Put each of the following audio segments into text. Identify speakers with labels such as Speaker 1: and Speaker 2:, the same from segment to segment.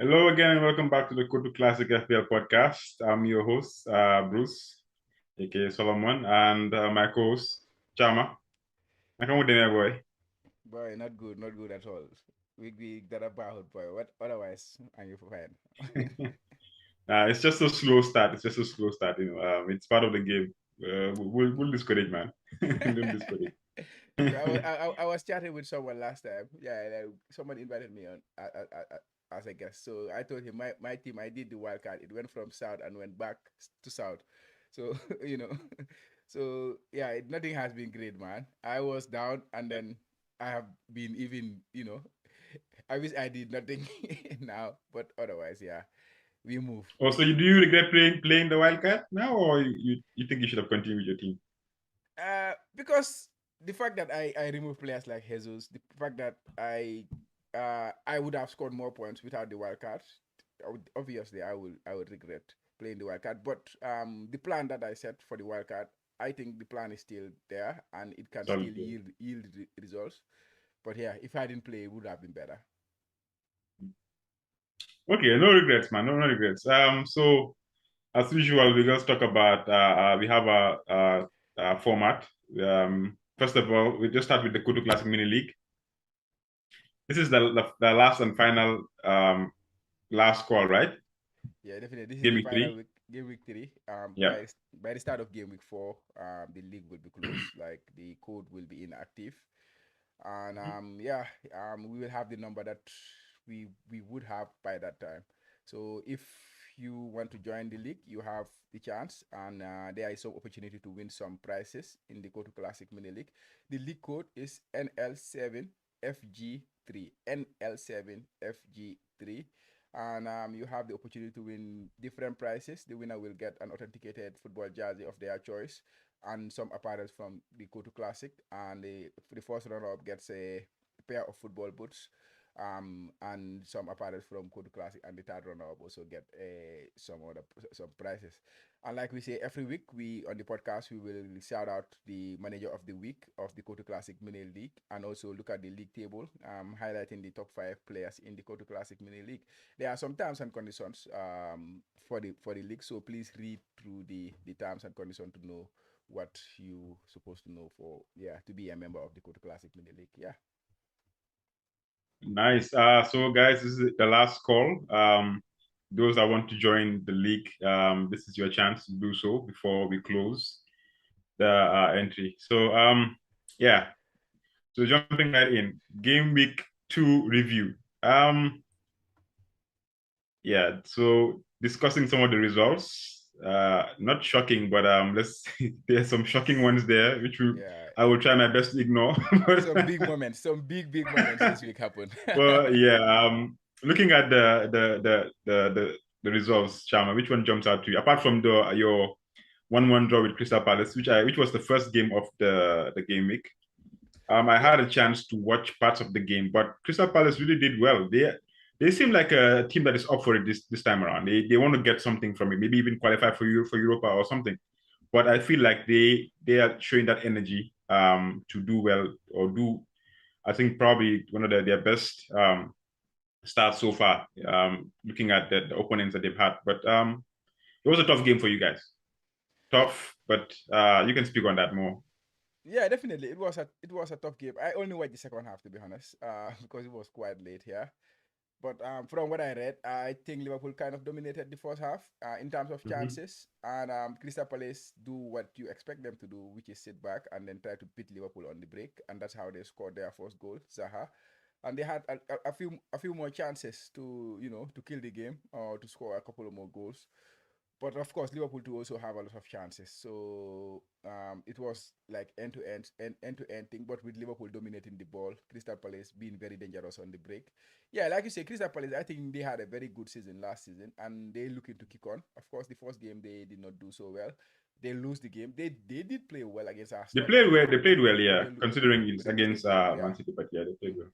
Speaker 1: Hello again, and welcome back to the Kotu Classic FPL podcast. I'm your host, Bruce, aka Solomon, and my co-host, Chama. I come with them, boy.
Speaker 2: Boy, not good at all. We got a bad boy. What otherwise are you fine?
Speaker 1: It's just a slow start. It's just a slow start. It's part of the game. We'll discourage, man. Don't discourage.
Speaker 2: I was chatting with someone last time. Yeah, like, someone invited me on as a guest. So I told him my team, I did the wild card. It went from south and went back to south. So you know, so yeah, nothing has been great, man. I was down, and then I have been even, I wish I did nothing now, but otherwise, yeah, we move.
Speaker 1: Also, do you regret playing the wildcard now, or you think you should have continued with your team?
Speaker 2: Because the fact that I remove players like Jesus, the fact that I would have scored more points without the wild card, obviously I would regret playing the wild card. But the plan that I set for the wild card, I think the plan is still there and it can
Speaker 1: Solid.
Speaker 2: still yield results. But yeah, if I didn't play, it would have been better.
Speaker 1: Okay, no regrets, man. No regrets. So as usual, we just talk about we have a format. First of all, we just start with the Kutu Classic Mini League. This is the last and final last call, right?
Speaker 2: Yeah, definitely. This is
Speaker 1: Game
Speaker 2: the
Speaker 1: week
Speaker 2: final
Speaker 1: three.
Speaker 2: week, game week 3.
Speaker 1: Yeah.
Speaker 2: By the start of game week 4, the league will be closed. Like the code will be inactive, and yeah, we will have the number that we would have by that time. So if you want to join the league, you have the chance, and there is some opportunity to win some prizes in the Kotu Classic Mini League. The league code is NL7FG3. NL7FG3. And you have the opportunity to win different prizes. The winner will get an authenticated football jersey of their choice and some apparel from the Kotu Classic. And the first runner-up gets a pair of football boots, and some apparel from Kotu Classic. And the third runner-up also get some prizes. And like we say every week, we on the podcast we will shout out the manager of the week of the Kotu Classic Mini League, and also look at the league table, highlighting the top 5 players in the Kotu Classic Mini League. There are some terms and conditions for the league, so please read through the terms and conditions to know what you supposed to know for, yeah, to be a member of the Kotu Classic Mini League. Yeah.
Speaker 1: Nice. So guys, this is the last call. Those that want to join the league, this is your chance to do so before we close the entry. So yeah. So jumping right in, game week 2 review. Yeah, so discussing some of the results. Not shocking, but let's there's some shocking ones there,
Speaker 2: Yeah.
Speaker 1: I will try my best to ignore.
Speaker 2: Some big moments, some big moments this week happened.
Speaker 1: Well, yeah. Looking at the results, Chama, which one jumps out to you? Apart from the your 1-1 draw with Crystal Palace, which was the first game of the game week. I
Speaker 2: Yeah.
Speaker 1: had a chance to watch parts of the game, but Crystal Palace really did well. They seem like a team that is up for it this time around. They want to get something from it, maybe even qualify for Europa or something. But I feel like they are showing that energy to do well or do. I think probably one of their best starts so far. Looking at the opponents that they've had, but it was a tough game for you guys. Tough, but you can speak on that more.
Speaker 2: Yeah, definitely. It was a tough game. I only watched the second half, to be honest, because it was quite late here. But from what I read, I think Liverpool kind of dominated the first half in terms of
Speaker 1: Mhm.
Speaker 2: chances, and Crystal Palace do what you expect them to do, which is sit back and then try to beat Liverpool on the break, and that's how they scored their first goal, Zaha. And they had a few more chances to, to kill the game or to score a couple of more goals. But of course, Liverpool do also have a lot of chances. So it was like end to end thing. But with Liverpool dominating the ball, Crystal Palace being very dangerous on the break. Yeah, like you say, Crystal Palace, I think they had a very good season last season, and they're looking to kick on. Of course, the first game they did not do so well. They lose the game. They did play well against
Speaker 1: They
Speaker 2: Arsenal,
Speaker 1: played well. They played well,
Speaker 2: but
Speaker 1: yeah. Considering it's
Speaker 2: they lost the
Speaker 1: against
Speaker 2: game.
Speaker 1: Man
Speaker 2: Yeah.
Speaker 1: City, but yeah, they played well.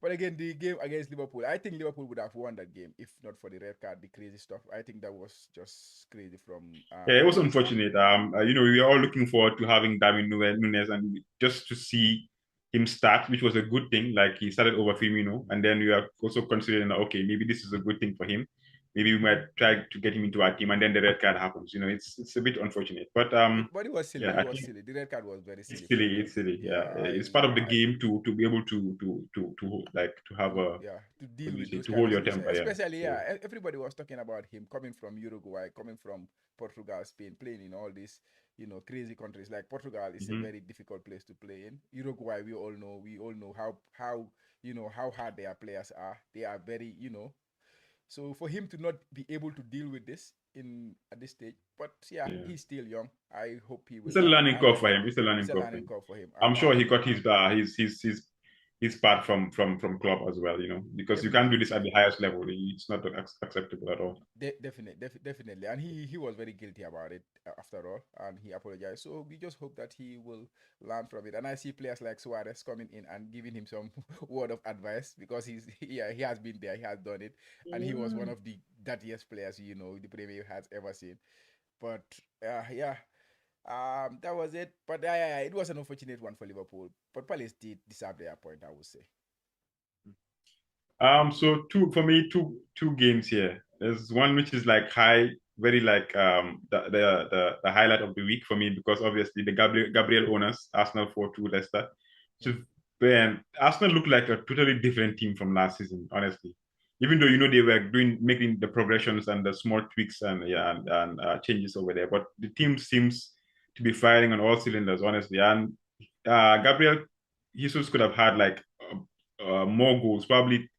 Speaker 2: But again, the game against Liverpool, I think Liverpool would have won that game if not for the red card, the crazy stuff. I think that was just crazy from
Speaker 1: Yeah, it was
Speaker 2: Zaha.
Speaker 1: unfortunate. We were all looking forward to having Darwin Nunes and just to see. him start, which was a good thing. Like he started over Firmino, and then we are also considering, okay, maybe this is a good thing for him. Maybe we might try to get him into our team, and then the red card happens. It's a bit unfortunate, but
Speaker 2: But it was silly.
Speaker 1: yeah,
Speaker 2: It
Speaker 1: I
Speaker 2: was
Speaker 1: think
Speaker 2: silly. The red card was very silly
Speaker 1: it's
Speaker 2: from
Speaker 1: silly.
Speaker 2: them.
Speaker 1: It's silly.
Speaker 2: Yeah,
Speaker 1: Yeah, it's part of the game to be able to like to have a
Speaker 2: yeah, to
Speaker 1: what
Speaker 2: deal
Speaker 1: do you
Speaker 2: with
Speaker 1: say,
Speaker 2: those
Speaker 1: to
Speaker 2: kind
Speaker 1: hold
Speaker 2: of
Speaker 1: your
Speaker 2: situations.
Speaker 1: temper. Yeah.
Speaker 2: Especially,
Speaker 1: So
Speaker 2: yeah, everybody was talking about him coming from Uruguay, coming from Portugal, Spain, playing in all these, crazy countries. Like Portugal is a
Speaker 1: mhm,
Speaker 2: very difficult place to play in. Uruguay, we all know how how hard their players are. They are very, so for him to not be able to deal with this in at this stage, but yeah,
Speaker 1: yeah.
Speaker 2: he's still young. I hope he
Speaker 1: It's
Speaker 2: will
Speaker 1: a
Speaker 2: learn,
Speaker 1: learning
Speaker 2: and
Speaker 1: curve for him. It's a
Speaker 2: it's
Speaker 1: learning
Speaker 2: a
Speaker 1: curve for
Speaker 2: learning
Speaker 1: him.
Speaker 2: curve for him.
Speaker 1: I'm
Speaker 2: And
Speaker 1: sure he got his part from club as well. Because you can't
Speaker 2: definitely,
Speaker 1: do this at the highest level. It's not acceptable at all.
Speaker 2: definitely, and he was very guilty about it, after all, and he apologized. So we just hope that he will learn from it. And I see players like Suarez coming in and giving him some word of advice, because yeah, he has been there, he has done it, and he was one of the dirtiest players the Premier has ever seen. But yeah, that was it. But yeah, it was an unfortunate one for Liverpool. But Palace did deserve their point, I would say.
Speaker 1: So two for me, two games here. There's one which is like high, very like the highlight of the week for me because obviously the Gabriel owners, Arsenal 4-2 Leicester.
Speaker 2: Yeah.
Speaker 1: So man, Arsenal looked like a totally different team from last season, honestly. Even though they were making the progressions and the small tweaks and yeah and changes over there, but the team seems to be firing on all cylinders, honestly. And Gabriel Jesus could have had like more goals, probably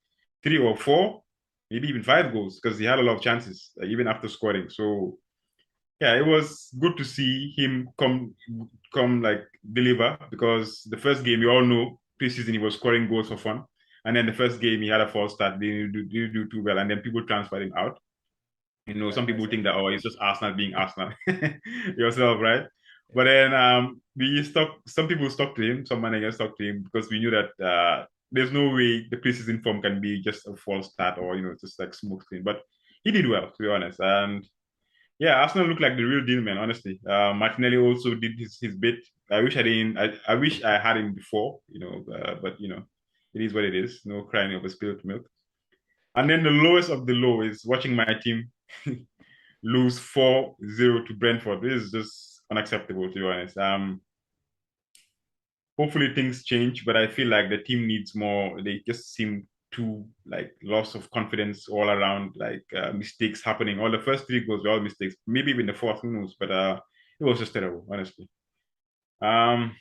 Speaker 1: 3 or 4, maybe even 5 goals because he had a lot of chances even after scoring. So yeah, it was good to see him come like deliver because the first game you all know preseason he was scoring goals for fun, and then the first game he had a false start, didn't do too well, and then people transferred him out.
Speaker 2: Like
Speaker 1: Some people
Speaker 2: myself.
Speaker 1: think that it's just Arsenal being Arsenal yourself, right? But
Speaker 2: Yeah.
Speaker 1: then we stuck. Some people stuck to him. Some managers stuck to him because we knew that there's no way the preseason form can be just a false start or just like smoke screen. But he did well, to be honest. And yeah, Arsenal looked like the real deal, man. Honestly, Martinelli also did his bit. I wish I didn't. I wish I had him before, but it is what it is. No crying over spilled milk. And then the lowest of the low is watching my team lose 4-0 to Brentford. This is just unacceptable, to be honest. Hopefully things change, but I feel like the team needs more. They just seem too like loss of confidence all around, like mistakes happening. All the first 3 goals were all mistakes. Maybe even the fourth, who knows? But it was just terrible, honestly. Um,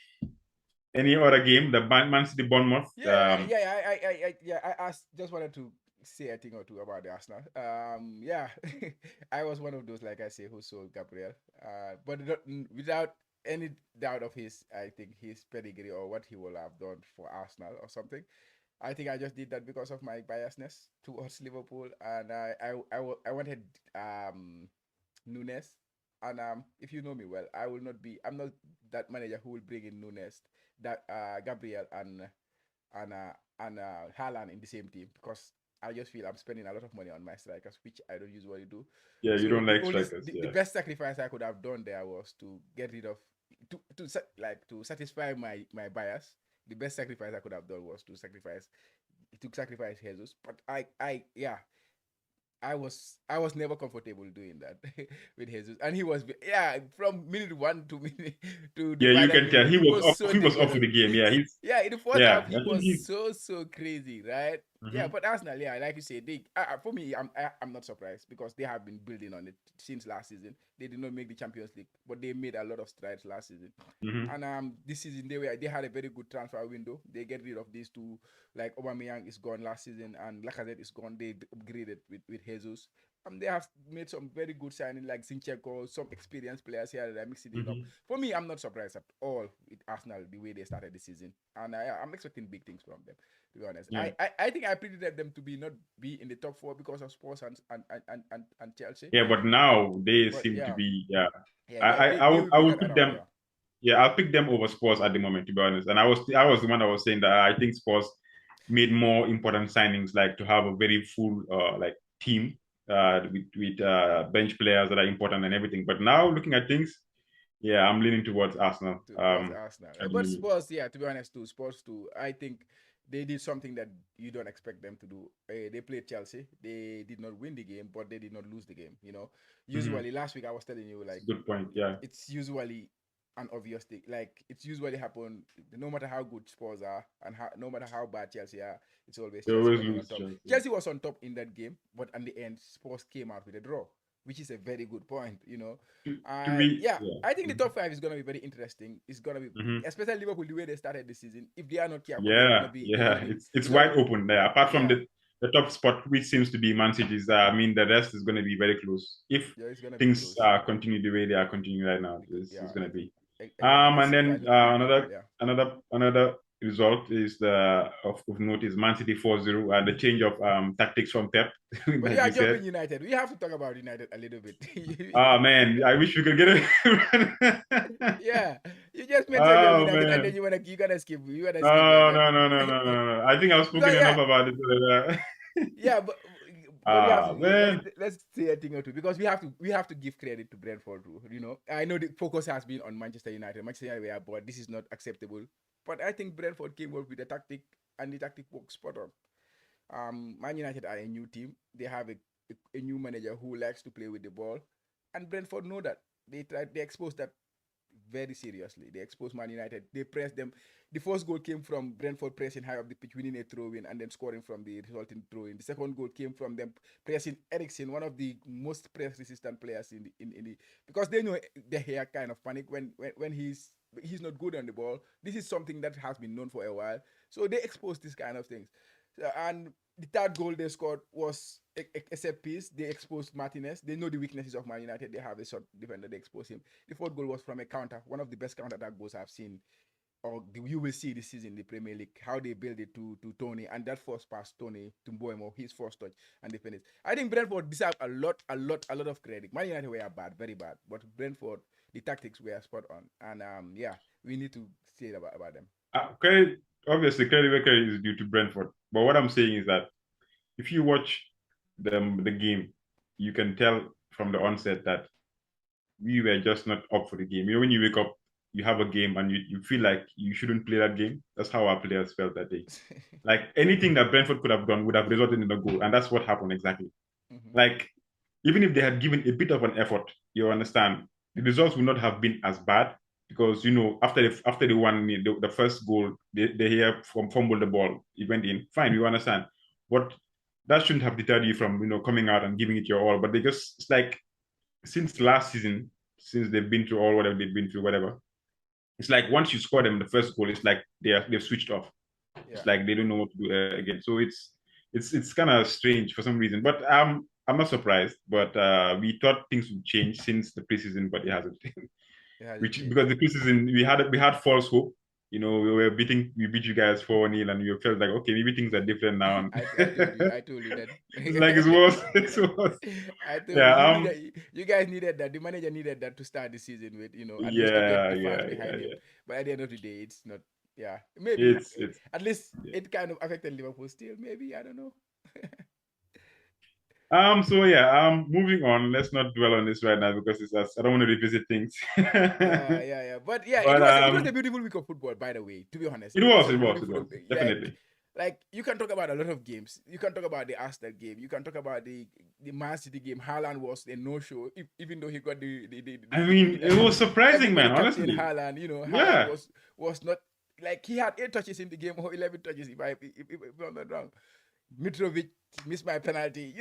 Speaker 1: any other game? The Man City Bournemouth.
Speaker 2: I just wanted to say a thing or two about the Arsenal. Yeah, I was one of those, like I say, who sold Gabriel. But without any doubt of I think his pedigree or what he will have done for Arsenal or something. I think I just did that because of my biasness towards Liverpool, and I wanted Nunes. And if you know me well, I'm not that manager who will bring in Nunes, that Gabriel and Haaland in the same team, because I just feel I'm spending a lot of money on my strikers, which I don't usually do.
Speaker 1: Yeah, you
Speaker 2: So
Speaker 1: don't like strikers.
Speaker 2: the
Speaker 1: Yeah.
Speaker 2: best sacrifice I could have done there was to get rid of to satisfy my bias. The best sacrifice I could have done was to sacrifice Jesus. But I was never comfortable doing that with Jesus, and he was, yeah, from minute one to minute to the
Speaker 1: Yeah, you
Speaker 2: final
Speaker 1: can tell
Speaker 2: minute.
Speaker 1: he
Speaker 2: He
Speaker 1: was
Speaker 2: was
Speaker 1: off.
Speaker 2: so
Speaker 1: He was off
Speaker 2: dangerous.
Speaker 1: with the game. Yeah, he's
Speaker 2: Yeah, in the first
Speaker 1: yeah.
Speaker 2: half,
Speaker 1: I
Speaker 2: he
Speaker 1: think
Speaker 2: was
Speaker 1: he's.
Speaker 2: so crazy, right? Yeah,
Speaker 1: Mhm,
Speaker 2: but Arsenal, yeah, like you said, for me, I'm not surprised because they have been building on it since last season. They did not make the Champions League, but they made a lot of strides last season.
Speaker 1: mhm,
Speaker 2: And this season they had a very good transfer window. They get rid of these two, like Aubameyang is gone last season and Lacazette is gone. They upgraded with Jesus. They have made some very good signing like Zinchenko, some experienced players here that are mixing it up.
Speaker 1: mhm.
Speaker 2: For me, I'm not surprised at all with Arsenal the way they started the season, and I'm expecting big things from them. To be honest,
Speaker 1: Yeah.
Speaker 2: I think I predicted them to not be in the top four because of Spurs and Chelsea.
Speaker 1: Yeah, but now they
Speaker 2: But
Speaker 1: seem to
Speaker 2: yeah,
Speaker 1: be. Yeah,
Speaker 2: yeah,
Speaker 1: I
Speaker 2: they
Speaker 1: I
Speaker 2: they,
Speaker 1: I
Speaker 2: they
Speaker 1: will
Speaker 2: will
Speaker 1: I
Speaker 2: be
Speaker 1: will
Speaker 2: right
Speaker 1: pick
Speaker 2: around
Speaker 1: them.
Speaker 2: there.
Speaker 1: Yeah, I'll pick them over Spurs at the moment, to be honest. And I was the one that was saying that I think Spurs made more important signings, like to have a very full like team with bench players that are important and everything. But now looking at things, Yeah, I'm leaning towards Arsenal.
Speaker 2: Towards Arsenal.
Speaker 1: At the
Speaker 2: But
Speaker 1: moment.
Speaker 2: Spurs, yeah, to be honest, too, Spurs too. I think they did something that you don't expect them to do. They played Chelsea. They did not win the game, but they did not lose the game.
Speaker 1: Mhm.
Speaker 2: Usually last week I was telling you
Speaker 1: It's
Speaker 2: like
Speaker 1: a good point. Yeah,
Speaker 2: it's usually an obvious thing. Like it's usually happen no matter how good Spurs are and no matter how bad Chelsea are, it's always
Speaker 1: they
Speaker 2: Chelsea
Speaker 1: always
Speaker 2: coming on
Speaker 1: lose,
Speaker 2: top.
Speaker 1: Chelsea.
Speaker 2: Chelsea was on top in that game, but in the end, Spurs came out with a draw, which is a very good point.
Speaker 1: To
Speaker 2: And
Speaker 1: be,
Speaker 2: yeah,
Speaker 1: yeah.
Speaker 2: I think the top five is gonna be very interesting. It's gonna be,
Speaker 1: Mhm.
Speaker 2: especially Liverpool, the way they started the season. If they are not careful,
Speaker 1: Yeah,
Speaker 2: they're gonna
Speaker 1: yeah.
Speaker 2: be
Speaker 1: It's
Speaker 2: they're gonna
Speaker 1: wide
Speaker 2: be
Speaker 1: open there. Apart from
Speaker 2: yeah
Speaker 1: the top spot, which seems to be Man City's, I mean, the rest is going to be very close. If
Speaker 2: yeah it's gonna be
Speaker 1: things
Speaker 2: close
Speaker 1: continue the way they are continuing right now,
Speaker 2: because
Speaker 1: it's
Speaker 2: yeah
Speaker 1: going to be.
Speaker 2: exactly.
Speaker 1: And
Speaker 2: By
Speaker 1: then
Speaker 2: looking at Liverpool, yeah.
Speaker 1: another result is of note is Man City 4-0, the change of tactics from Pep,
Speaker 2: But you
Speaker 1: like
Speaker 2: are
Speaker 1: we
Speaker 2: jumping
Speaker 1: said.
Speaker 2: United. We have to talk about United a little bit.
Speaker 1: Oh man, I wish we could get it.
Speaker 2: Yeah, you just mentioned your
Speaker 1: Oh
Speaker 2: United, and then
Speaker 1: man.
Speaker 2: you wanna skip
Speaker 1: No,
Speaker 2: United
Speaker 1: no, no, no, no, no, no. I think I've spoken
Speaker 2: because
Speaker 1: enough
Speaker 2: yeah,
Speaker 1: about it.
Speaker 2: yeah, but we have
Speaker 1: Ah,
Speaker 2: to
Speaker 1: man.
Speaker 2: let's say a thing or two because we have to give credit to Brentford too. I know the focus has been on Manchester United. Manchester United were but this is not acceptable. But I think Brentford came up with a tactic, and the tactic worked spot on. Man United are a new team. They have a new manager who likes to play with the ball, and Brentford know that. They exposed that very seriously. They exposed Man United. They pressed them. The first goal came from Brentford pressing high up the pitch, winning a throw in, and then scoring from the resulting throw in. The second goal came from them pressing Ericsson, one of the most press resistant players in the because they know the hair kind of panic when he's not good on the ball. This is something that has been known for a while. So they exposed these kind of things. And the third goal they scored was a set piece. They exposed Martinez. They know the weaknesses of Man United. They have a short defender. They expose him. The fourth goal was from a counter, one of the best counter attack goals I've seen, or you will see this season in the Premier League. How they build it to Tony, and that first pass Tony to Mboemo, his first touch, and they finish. I think Brentford deserve a lot of credit. Man United were bad, very bad, but Brentford, the tactics were spot on, and yeah, we need to say about them.
Speaker 1: Credit, obviously, credit where credit is due to Brentford. But what I'm saying is that if you watch the game, you can tell from the onset that we were just not up for the game. When you wake up, you have a game and you feel like you shouldn't play that game. That's how our players felt that day. Like anything that Brentford could have done would have resulted in a goal. And that's what happened exactly.
Speaker 2: Mm-hmm.
Speaker 1: Like, even if they had given a bit of an effort, you understand, the results would not have been as bad because after the one the first goal, they hear from fumble the ball, it went in. Fine, you understand. But that shouldn't have deterred you from coming out and giving it your all. But they just it's like since last season, since they've been through all whatever they've been through, whatever, it's like once you score them the first goal, it's like they've switched off. It's
Speaker 2: Yeah.
Speaker 1: like they don't know what to do again. So it's kind of strange for some reason. But I'm not surprised. But we thought things would change since the preseason, but it hasn't.
Speaker 2: It hasn't
Speaker 1: Which
Speaker 2: changed.
Speaker 1: because the preseason we had false hope. We beat you guys 4-0, and you felt like okay, maybe things are different now.
Speaker 2: I told you that.
Speaker 1: It's like it's worse. It's worse.
Speaker 2: I told you
Speaker 1: Yeah.
Speaker 2: you guys needed that. The manager needed that to start the season with, at least to get
Speaker 1: Yeah.
Speaker 2: the fans
Speaker 1: Yeah.
Speaker 2: behind
Speaker 1: Yeah.
Speaker 2: him.
Speaker 1: Yeah.
Speaker 2: But at the end of the day, it's not. Yeah, maybe
Speaker 1: It's
Speaker 2: at least
Speaker 1: yeah.
Speaker 2: it kind of affected Liverpool still. Maybe I don't know.
Speaker 1: So yeah, moving on. Let's not dwell on this right now because I don't want to revisit things.
Speaker 2: Yeah, yeah, yeah. But yeah, it
Speaker 1: But
Speaker 2: was it was a beautiful week of football, by the way. To be honest,
Speaker 1: it
Speaker 2: it was
Speaker 1: was,
Speaker 2: a
Speaker 1: it was, it
Speaker 2: beautiful
Speaker 1: was
Speaker 2: like
Speaker 1: definitely.
Speaker 2: like you can talk about a lot of games. You can talk about the Arsenal game. You can talk about the Man City game. Haaland was a no show, even though he got
Speaker 1: I mean,
Speaker 2: the
Speaker 1: it was surprising,
Speaker 2: everybody
Speaker 1: man.
Speaker 2: captain
Speaker 1: Honestly,
Speaker 2: Haaland. Haaland
Speaker 1: yeah.
Speaker 2: was not like he had 8 touches in the game or 11 touches if I'm not wrong. Mitrovic missed my penalty,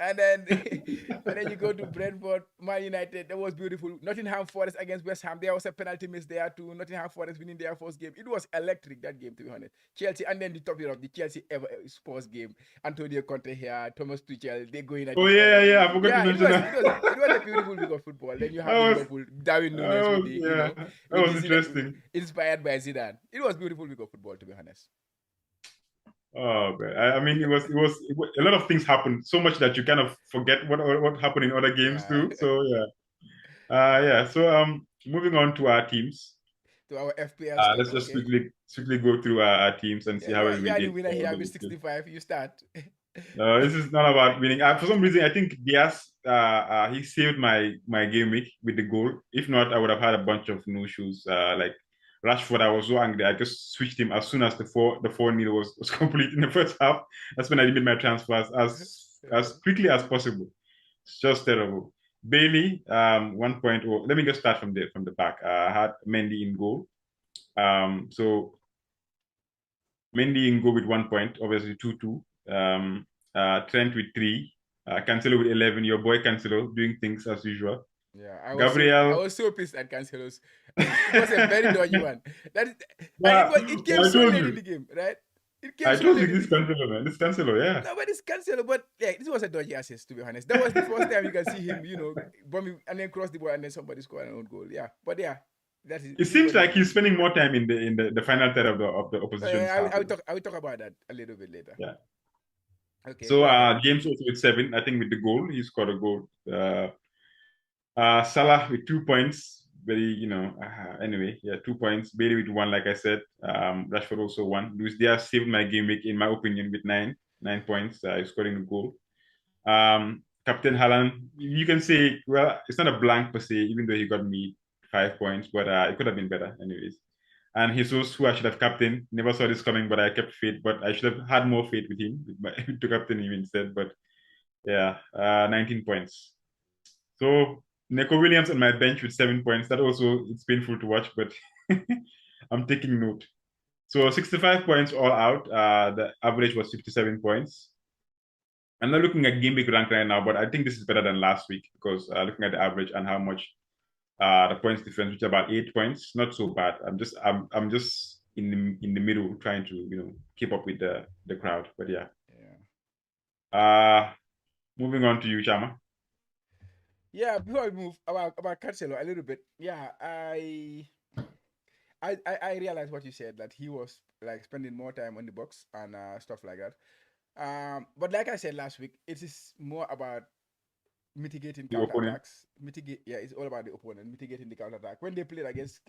Speaker 2: and then and then you go to Brentford, Man United. That was beautiful. Nottingham Forest against West Ham. There was a penalty miss there too. Nottingham Forest winning their first game. It was electric that game, to be honest. Chelsea, and then the top of the Chelsea ever sports game. Antonio Conte here, Thomas Tuchel. They going at
Speaker 1: Oh
Speaker 2: each
Speaker 1: yeah,
Speaker 2: other.
Speaker 1: yeah. I forgot to
Speaker 2: Yeah, it
Speaker 1: mention
Speaker 2: was
Speaker 1: that.
Speaker 2: it was it was a beautiful week of football. Then you
Speaker 1: that
Speaker 2: have the
Speaker 1: was,
Speaker 2: Liverpool, Darwin
Speaker 1: that
Speaker 2: Nunes with
Speaker 1: was,
Speaker 2: the
Speaker 1: yeah, that
Speaker 2: with the
Speaker 1: was interesting.
Speaker 2: inspired by Zidane. It was beautiful week of football, to be honest.
Speaker 1: Oh man, I mean, a lot of things happened. So much that you kind of forget what happened in other games
Speaker 2: Yeah.
Speaker 1: too. So yeah, yeah. So moving on to our teams.
Speaker 2: To our FPL stuff,
Speaker 1: Let's just
Speaker 2: okay?
Speaker 1: quickly go through our teams and see
Speaker 2: Yeah,
Speaker 1: how
Speaker 2: yeah,
Speaker 1: we
Speaker 2: yeah. The
Speaker 1: did
Speaker 2: winner
Speaker 1: for
Speaker 2: here
Speaker 1: the
Speaker 2: with
Speaker 1: weekend.
Speaker 2: 65. You start.
Speaker 1: This is not about winning. For some reason, I think Diaz, he saved my game week with the goal. If not, I would have had a bunch of no shoes. Like Rashford, I was so angry. I just switched him as soon as the 4-0 was complete in the first half. That's when I did my transfers as quickly as possible. It's just terrible. Bailey, 1 point. Oh, let me just start from the back. I had Mendy in goal. So Mendy in goal with 1 point, obviously 2-2. Trent with 3. Cancelo with 11. Your boy Cancelo doing things as usual.
Speaker 2: Yeah, I
Speaker 1: Gabriel,
Speaker 2: was so pissed at Cancelo's assist. It was a very dodgy one. That is, and
Speaker 1: but,
Speaker 2: it
Speaker 1: but
Speaker 2: came
Speaker 1: I
Speaker 2: so
Speaker 1: told
Speaker 2: late in
Speaker 1: you.
Speaker 2: the game, right? It came
Speaker 1: I
Speaker 2: so
Speaker 1: told you
Speaker 2: late in
Speaker 1: this
Speaker 2: the game.
Speaker 1: Cancelo, man. This Cancelo, yeah.
Speaker 2: No, but it's Cancelo. But yeah, this was a dodgy assist, to be honest. That was the first time you can see him, bombing and then cross the ball and then somebody score an own goal. Yeah, but yeah,
Speaker 1: It
Speaker 2: it is
Speaker 1: seems
Speaker 2: what it
Speaker 1: like
Speaker 2: is.
Speaker 1: he's spending more time in the final third of the opposition's half.
Speaker 2: I will talk about that a little bit later.
Speaker 1: Yeah.
Speaker 2: Okay,
Speaker 1: So
Speaker 2: go ahead.
Speaker 1: James also with 7, I think with the goal. He scored a goal. Salah with 2 points. Very, anyway, yeah, 2 points. Bailey with 1, like I said. Rashford also 1. Luis Diaz saved my game week, in my opinion, with 9 points. Scoring a goal. Captain Haaland, you can say, well, it's not a blank per se, even though he got me 5 points, but it could have been better, anyways. And Jesus, who I should have captained, never saw this coming, but I kept faith. But I should have had more faith with him to captain him instead. But yeah, 19 points. So Neko Williams on my bench with 7 points. That also, it's painful to watch, but I'm taking note. So 65 points all out. The average was 57 points. I'm not looking at game week rank right now, but I think this is better than last week because looking at the average and how much the points difference, which is about 8 points, not so bad. I'm just in the middle trying to keep up with the crowd. But yeah.
Speaker 2: Yeah.
Speaker 1: Moving on to you, Chama.
Speaker 2: Yeah, before we move about Cancelo a little bit, yeah, I realized what you said that he was like spending more time on the box and stuff like that. But like I said last week, it is more about mitigating
Speaker 1: The opponent.
Speaker 2: counterattacks. Yeah, it's all about the opponent mitigating the counterattack. When they played against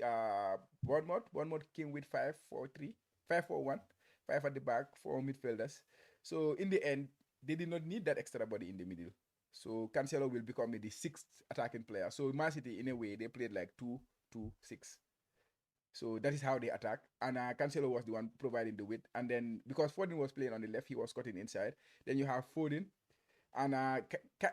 Speaker 2: Bournemouth came with 5-4-3, 5-4-1, five at the back, four midfielders. So in the end, they did not need that extra body in the middle. So Cancelo will become the sixth attacking player. So Man City, in a way, they played like 2-2-6. So that is how they attack. And Cancelo was the one providing the width. And then because Foden was playing on the left, he was cutting inside. Then you have Foden, and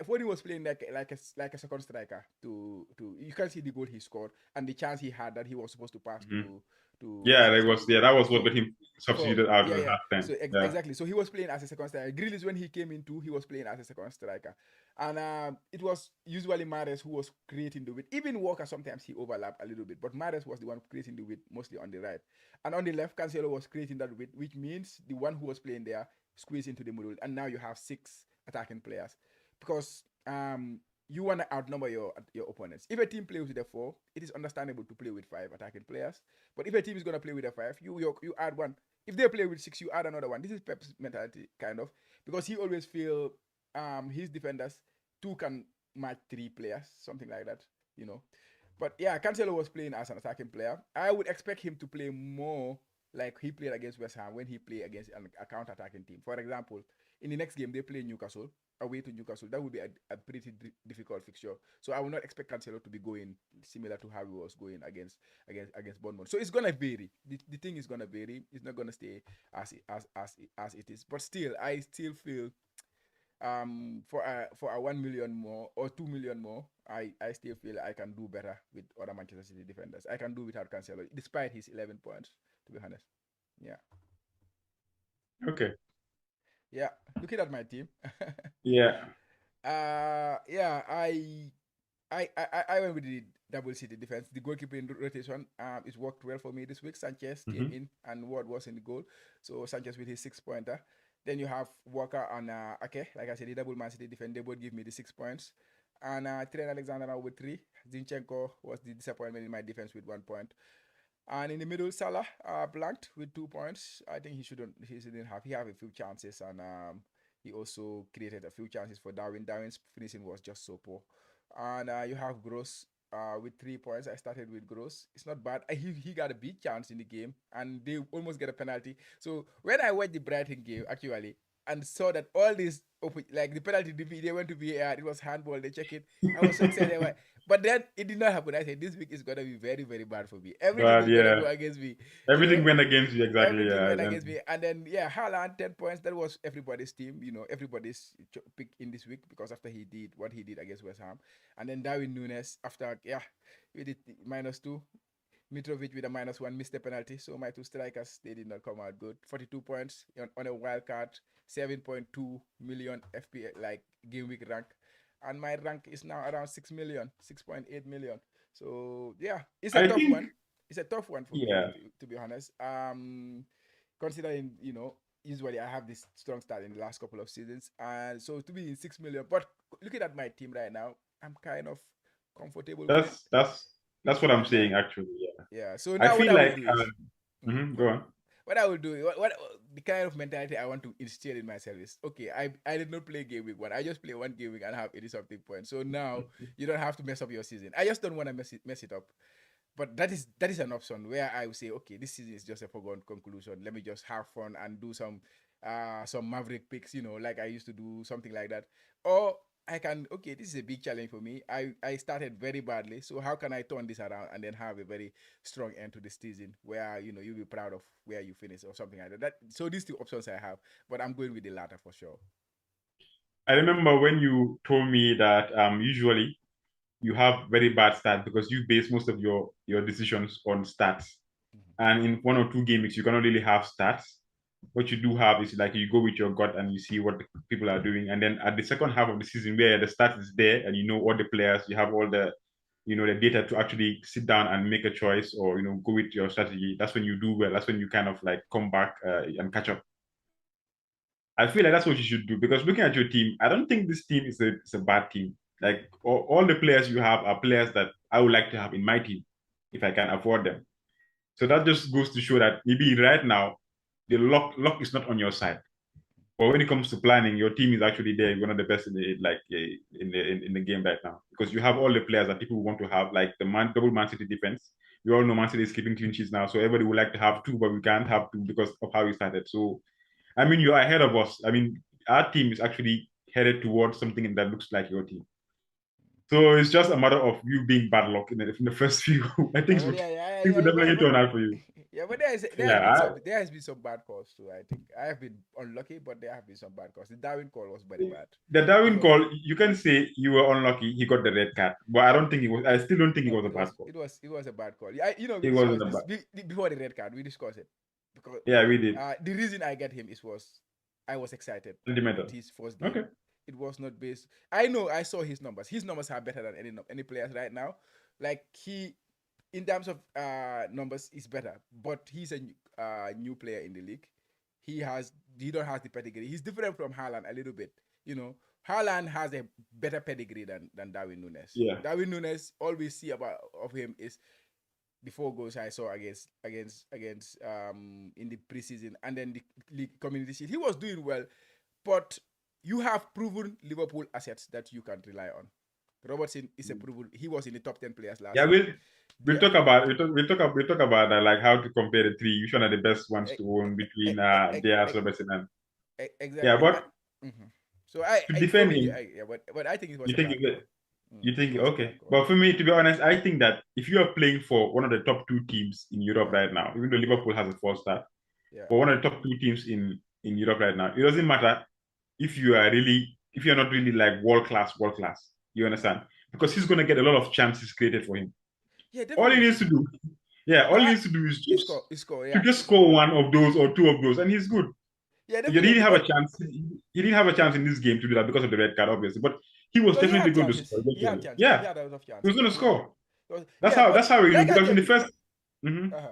Speaker 2: Foden was playing like a second striker. To you can see the goal he scored and the chance he had that he was supposed to pass
Speaker 1: Mm-hmm.
Speaker 2: to
Speaker 1: Yeah,
Speaker 2: Sesco
Speaker 1: that was what
Speaker 2: for
Speaker 1: got him
Speaker 2: for
Speaker 1: substituted out
Speaker 2: yeah,
Speaker 1: at
Speaker 2: yeah.
Speaker 1: halftime.
Speaker 2: So
Speaker 1: Yeah.
Speaker 2: exactly. So he was playing as a second striker. Grealish, when he came into, he was playing as a second striker, and it was usually Mahrez who was creating the width. Even Walker sometimes he overlapped a little bit, but Mahrez was the one creating the width mostly on the right, and on the left, Cancelo was creating that width, which means the one who was playing there squeezed into the middle, and now you have six attacking players because you want to outnumber your opponents. If a team plays with a four, it is understandable to play with five attacking players. But if a team is gonna play with a five, you add one. If they play with six, you add another one. This is Pep's mentality, kind of, because he always feel his defenders two can match three players, something like that, you know. But yeah, Cancelo was playing as an attacking player. I would expect him to play more like he played against West Ham when he played against a counter-attacking team. For example, in the next game they play Newcastle away to Newcastle. That would be a pretty difficult fixture. So I will not expect Cancelo to be going similar to how he was going against Bournemouth. So it's gonna vary. The thing is gonna vary. It's not gonna stay as it is. But still, I still feel for a 1 million more or 2 million more, I still feel I can do better with other Manchester City defenders. I can do without Cancelo, despite his 11 points. To be honest, yeah,
Speaker 1: Okay.
Speaker 2: yeah. Looking at my team,
Speaker 1: Yeah.
Speaker 2: yeah, I went with the double city defense. The goalkeeping rotation, it worked well for me this week. Sanchez came
Speaker 1: Mm-hmm.
Speaker 2: in and Ward was in the goal. So Sanchez with his 6 pointer. Then you have Walker and Ake. Like I said, the double Man City defense, they both give me the 6 points. And Trent Alexander now with 3. Zinchenko was the disappointment in my defense with 1 point. And in the middle, Salah blanked with 2 points. I think he shouldn't have. He had a few chances, and he also created a few chances for Darwin. Darwin's finishing was just so poor. And you have Gross with 3 points. I started with Gross. It's not bad. He got a big chance in the game, and they almost get a penalty. So when I watched the Brighton game, actually, and saw that all these like the penalty, they went to VAR, it was handball, they check it. I was so excited. But then it did not happen. I said this week is gonna be very, very bad for me. Everything
Speaker 1: But
Speaker 2: is gonna
Speaker 1: yeah,
Speaker 2: go against me, you know.
Speaker 1: everything went against you exactly.
Speaker 2: Everything
Speaker 1: Yeah,
Speaker 2: went against me. And then yeah, Haaland 10 points. That was everybody's team, everybody's pick in this week because after he did what he did against West Ham. And then Darwin Nunes after we did -2. Mitrovic with a -1 missed the penalty. So my two strikers, they did not come out good. 42 points on a wild card, 7.2 million FPA like game week rank. And my rank is now around 6 million, 6.8 million. So yeah, it's a
Speaker 1: I
Speaker 2: tough
Speaker 1: think
Speaker 2: one. It's a tough one for me,
Speaker 1: yeah.
Speaker 2: to be honest. Considering, usually I have this strong start in the last couple of seasons. And so to be in 6 million, but looking at my team right now, I'm kind of comfortable with it.
Speaker 1: That's what I'm
Speaker 2: And
Speaker 1: saying actually. Yeah,
Speaker 2: yeah, so
Speaker 1: I
Speaker 2: now what
Speaker 1: feel
Speaker 2: I will
Speaker 1: like
Speaker 2: do is,
Speaker 1: go on.
Speaker 2: what I will do, what the kind of mentality I want to instill in myself is, okay, I did not play game week 1. I just play one game week and have 80 something points. So now you don't have to mess up your season. I just don't want to mess it up. But that is an option where I would say, okay, this season is just a foregone conclusion. Let me just have fun and do some maverick picks, like I used to do, something like that. Or I can, okay, this is a big challenge for me. I started very badly, so how can I turn this around and then have a very strong end to the season where you'll be proud of where you finish or something like that. So these two options I have, but I'm going with the latter for sure.
Speaker 1: I remember when you told me that usually you have very bad stats because you base most of your decisions on stats.
Speaker 2: Mhm.
Speaker 1: And in 1 or 2 games, you cannot really have stats. What you do have is like you go with your gut and you see what the people are doing. And then at the second half of the season, where the stats is there and you know all the players, you have all the data to actually sit down and make a choice or go with your strategy. That's when you do well. That's when you kind of like come back and catch up. I feel like that's what you should do because looking at your team, I don't think this team is a bad team. Like all the players you have are players that I would like to have in my team if I can afford them. So that just goes to show that maybe right now the luck is not on your side. But when it comes to planning, your team is actually there, one of the best in the game right now because you have all the players that people want to have, like the double Man City defense. We all know Man City is keeping clean sheets now, so everybody would like to have two, but we can't have two because of how we started. So I mean, you're ahead of us. I mean, our team is actually headed towards something that looks like your team. So it's just a matter of you being bad luck in the first few. I think
Speaker 2: But yeah,
Speaker 1: things will
Speaker 2: yeah,
Speaker 1: definitely turn out for you.
Speaker 2: yeah, but
Speaker 1: Yeah,
Speaker 2: there has been some bad calls too. I think I have been unlucky, but there have been some bad calls. The Darwin call was very bad.
Speaker 1: the
Speaker 2: It
Speaker 1: Darwin
Speaker 2: was
Speaker 1: call, you can say you were unlucky. He got the red card, but I don't think it was. I still don't think it
Speaker 2: no,
Speaker 1: was a bad call.
Speaker 2: it was a bad call. Yeah, we
Speaker 1: It wasn't
Speaker 2: discussed
Speaker 1: a
Speaker 2: this
Speaker 1: bad.
Speaker 2: before the red card. We discussed it because
Speaker 1: Yeah, we did.
Speaker 2: the reason I get him was I was excited
Speaker 1: Sentimental.
Speaker 2: with his first
Speaker 1: Okay.
Speaker 2: game. It was not based. I know I saw his numbers. His numbers are better than any players right now. Like he, in terms of numbers, is better. But he's a new player in the league. He don't have the pedigree. He's different from Haaland a little bit. Haaland has a better pedigree than Darwin Nunes.
Speaker 1: Yeah.
Speaker 2: Darwin Nunes, all we see about of him is the 4 goals I saw against in the preseason and then the league community shield. He was doing well, but you have proven Liverpool assets that you can rely on. Robertson is a proven. He was in the top 10 players last
Speaker 1: Yeah,
Speaker 2: season.
Speaker 1: we'll
Speaker 2: Yeah,
Speaker 1: talk about like how to compare the three. Which one are the best ones
Speaker 2: e-
Speaker 1: to own
Speaker 2: e-
Speaker 1: between
Speaker 2: e-
Speaker 1: Diaz,
Speaker 2: e-
Speaker 1: Robertson, and yeah.
Speaker 2: exactly.
Speaker 1: But
Speaker 2: So
Speaker 1: to
Speaker 2: for
Speaker 1: defend
Speaker 2: me,
Speaker 1: him,
Speaker 2: yeah, but I think it was
Speaker 1: you
Speaker 2: a
Speaker 1: think
Speaker 2: bad call.
Speaker 1: you
Speaker 2: It
Speaker 1: think
Speaker 2: was a
Speaker 1: okay.
Speaker 2: bad call.
Speaker 1: But for me, to be honest, I think that if you are playing for one of the top two teams in Europe
Speaker 2: Yeah,
Speaker 1: right now, even though
Speaker 2: yeah,
Speaker 1: Liverpool has a 4 star,
Speaker 2: yeah,
Speaker 1: but one of the top two teams in Europe right now, it doesn't matter if you're not really like world class. You understand? Because he's gonna get a lot of chances created for him.
Speaker 2: yeah,
Speaker 1: All he
Speaker 2: definitely.
Speaker 1: needs to do, yeah,
Speaker 2: No,
Speaker 1: all he needs to do is
Speaker 2: he score, he score.
Speaker 1: to
Speaker 2: Yeah,
Speaker 1: just score one of those or two of those, and he's good.
Speaker 2: yeah,
Speaker 1: He didn't
Speaker 2: definitely.
Speaker 1: have a
Speaker 2: But
Speaker 1: chance. He didn't have a chance in this game to do that because of the red card, obviously. But he was
Speaker 2: no, he
Speaker 1: definitely
Speaker 2: had
Speaker 1: going to
Speaker 2: chances.
Speaker 1: score
Speaker 2: He had
Speaker 1: eventually.
Speaker 2: chances. He
Speaker 1: Yeah,
Speaker 2: had a lot of
Speaker 1: he was
Speaker 2: chances.
Speaker 1: going to
Speaker 2: Yeah.
Speaker 1: score. That's
Speaker 2: Yeah,
Speaker 1: how
Speaker 2: but
Speaker 1: that's how he knew
Speaker 2: like I
Speaker 1: because in
Speaker 2: tell
Speaker 1: the
Speaker 2: you,
Speaker 1: first.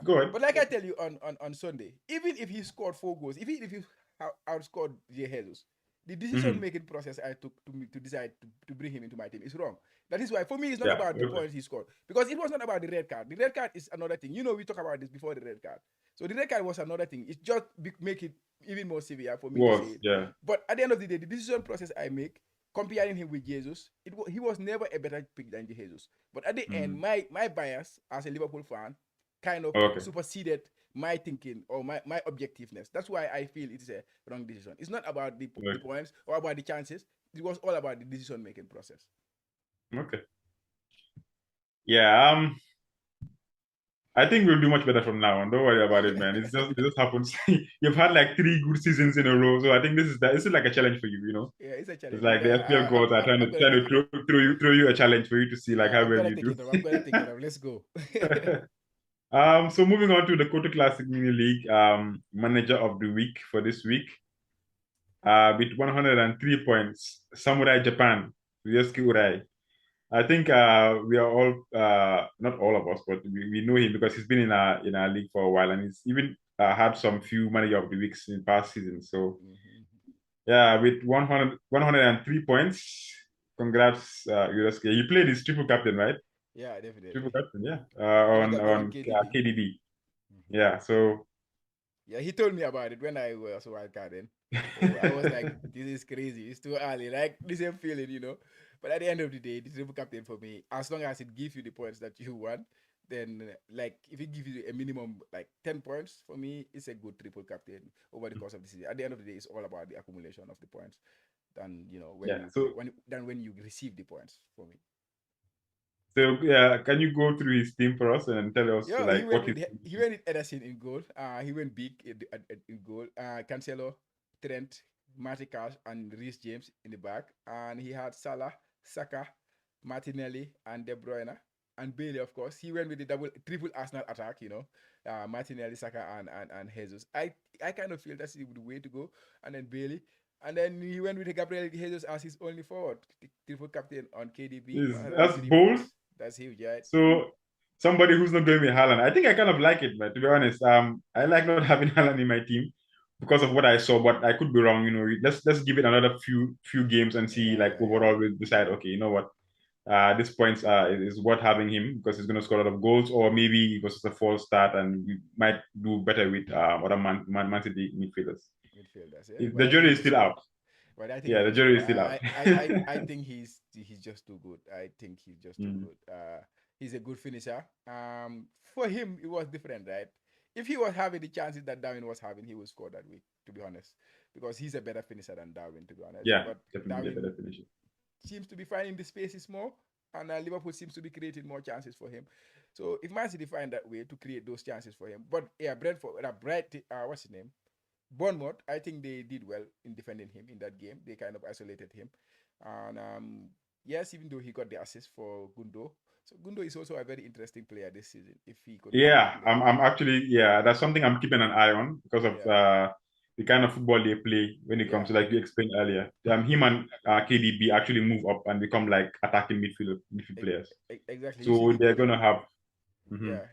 Speaker 1: Go ahead.
Speaker 2: but like I tell you on Sunday, even if he scored 4 goals, even if he outscored Jesus, the decision
Speaker 1: Mm-hmm.
Speaker 2: making process I took to decide to bring him into my team is wrong. That is why for me it's not
Speaker 1: Yeah.
Speaker 2: about the
Speaker 1: Okay.
Speaker 2: points he scored because it was not about the red card. The red card is another thing. We talked about this before the red card. So the red card was another thing. It's just make it even more severe for me to say
Speaker 1: Was
Speaker 2: it.
Speaker 1: yeah.
Speaker 2: But at the end of the day, the decision process I make comparing him with Jesus, he was never a better pick than Jesus. But at the end,
Speaker 1: Mm-hmm.
Speaker 2: my bias as a Liverpool fan kind of
Speaker 1: Okay.
Speaker 2: superseded my thinking or my objectiveness. That's why I feel it's a wrong decision. It's not about the
Speaker 1: Like,
Speaker 2: points or about the chances. It was all about the decision making process.
Speaker 1: okay. Yeah. I think we'll do much better from now on. Don't worry about it, man. It just happens. You've had like 3 good seasons in a row, so I think this is like a challenge for you. You know,
Speaker 2: Yeah, it's a
Speaker 1: it's
Speaker 2: challenge,
Speaker 1: like
Speaker 2: but
Speaker 1: the FPL gods are
Speaker 2: I'm gonna
Speaker 1: trying
Speaker 2: take
Speaker 1: to
Speaker 2: it up.
Speaker 1: throw you a challenge for you to see like
Speaker 2: Yeah,
Speaker 1: how
Speaker 2: I'm
Speaker 1: well
Speaker 2: gonna
Speaker 1: you
Speaker 2: take
Speaker 1: do.
Speaker 2: it up. I'm gonna take it up. Let's go.
Speaker 1: So moving on to the Kotu Classic Mini League, manager of the week for this week, with 103 points, Samurai Japan, Ryosuke Urai. I think we are all not all of us, but we know him because he's been in our league for a while, and he's even had some few manager of the weeks in past seasons. So
Speaker 2: Mhm.
Speaker 1: yeah, with 103 points, congrats, Ryosuke. He played his triple captain, right?
Speaker 2: Yeah,
Speaker 1: Triple
Speaker 2: definitely.
Speaker 1: captain, yeah,
Speaker 2: And he
Speaker 1: on
Speaker 2: got me on KDB.
Speaker 1: KDB.
Speaker 2: Mhm.
Speaker 1: Yeah, so
Speaker 2: Yeah, he told me about it when I was wildcarding. So I was like, this is crazy. It's too early. Like the same feeling, you know. But at the end of the day, the triple captain for me, as long as it gives you the points that you want, then like if it gives you a minimum like 10 points, for me, it's a good triple captain over the course of the season. At the end of the day, it's all about the accumulation of the points than when
Speaker 1: yeah,
Speaker 2: you play
Speaker 1: so
Speaker 2: when you receive the points for me.
Speaker 1: yeah, can you go through his team for us and tell us
Speaker 2: Yeah,
Speaker 1: like what he's
Speaker 2: he went with Ederson in goal. He went big in goal. Cancelo, Trent, Marticash, and Reece James in the back. And he had Salah, Saka, Martinelli, and De Bruyne, and Bailey. Of course, he went with the triple Arsenal attack. Martinelli, Saka, and Jesus. I kind of feel that's the way to go. And then Bailey. And then he went with Gabriel Jesus as his only forward, triple captain on KDB,
Speaker 1: is that's
Speaker 2: 103
Speaker 1: bold.
Speaker 2: points. That's huge, right?
Speaker 1: So somebody who's not going with Haaland, I think I kind of like it, but to be honest, I like not having Haaland in my team because of what I saw, but I could be wrong. You know, let's give it another few games and see
Speaker 2: Yeah,
Speaker 1: like
Speaker 2: yeah, yeah.
Speaker 1: overall we'll decide. Okay, you know what? This points is worth having him because he's going to score a lot of goals, or maybe it was just a false start and we might do better with other Man City midfielders.
Speaker 2: Midfielders, yeah. But
Speaker 1: The
Speaker 2: I think
Speaker 1: jury
Speaker 2: he
Speaker 1: is
Speaker 2: will
Speaker 1: still
Speaker 2: score.
Speaker 1: out.
Speaker 2: But I think
Speaker 1: Yeah,
Speaker 2: he
Speaker 1: the
Speaker 2: will
Speaker 1: jury
Speaker 2: score.
Speaker 1: is still out.
Speaker 2: I think he's just too good. I think he's just too
Speaker 1: Mm.
Speaker 2: good. He's a good finisher. For him, it was different, right? If he was having the chances that Darwin was having, he would score that week, to be honest, because he's a better finisher than Darwin, to be honest.
Speaker 1: Yeah,
Speaker 2: But
Speaker 1: definitely a better
Speaker 2: Darwin
Speaker 1: finisher.
Speaker 2: seems to be finding the spaces more, and Liverpool seems to be creating more chances for him. So if Man City find that way to create those chances for him, but yeah, Brentford, what's his name? Bournemouth, I think they did well in defending him in that game. They kind of isolated him. And yes, even though he got the assist for Gundo. So Gundo is also a very interesting player this season if he continues to
Speaker 1: Yeah,
Speaker 2: play.
Speaker 1: I'm actually yeah, that's something I'm keeping an eye on because of
Speaker 2: Yeah,
Speaker 1: the kind of football they play when it comes
Speaker 2: yeah,
Speaker 1: to like you explained earlier. Him and KDB actually move up and become like attacking midfield
Speaker 2: e-
Speaker 1: players.
Speaker 2: exactly. You see
Speaker 1: So
Speaker 2: the
Speaker 1: they're
Speaker 2: goal.
Speaker 1: gonna have. Mhm.
Speaker 2: Yeah,